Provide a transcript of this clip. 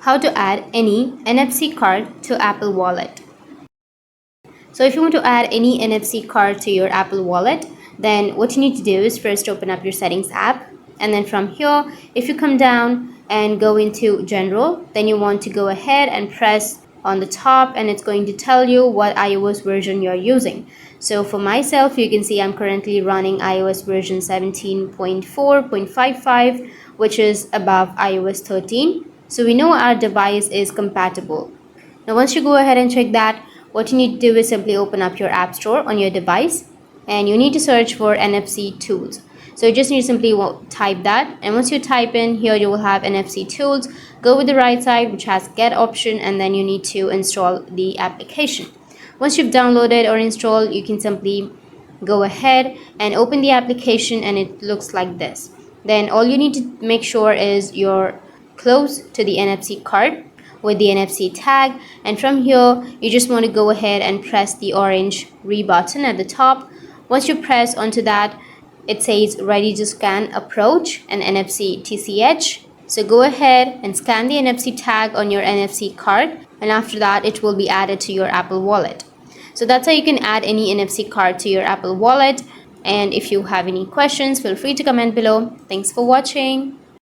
how to add any NFC card to Apple Wallet. So if you want to add any NFC card to your Apple Wallet, then what you need to do is first open up your settings app, and then from here, if you come down and go into general, then you want to go ahead and press on the top, and it's going to tell you what iOS version you're using. So for myself, you can see I'm currently running iOS version 17.4.55, which is above iOS 13. So we know our device is compatible. Now once you go ahead and check that, what you need to do is simply open up your app store on your device, and you need to search for NFC tools. So you just need to simply type that, and once you type in here, you will have NFC tools. Go with the right side, which has get option, and then you need to install the application. Once you've downloaded or installed, you can simply go ahead and open the application, and it looks like this. Then all you need to make sure is you're close to the NFC card with the NFC tag, and from here you just want to go ahead and press the orange re button at the top. Once you press onto that, it says ready to scan, approach, and NFC TCH. So go ahead and scan the NFC tag on your NFC card, and after that it will be added to your Apple Wallet. So that's how you can add any NFC card to your Apple Wallet. And if you have any questions, feel free to comment below. Thanks for watching.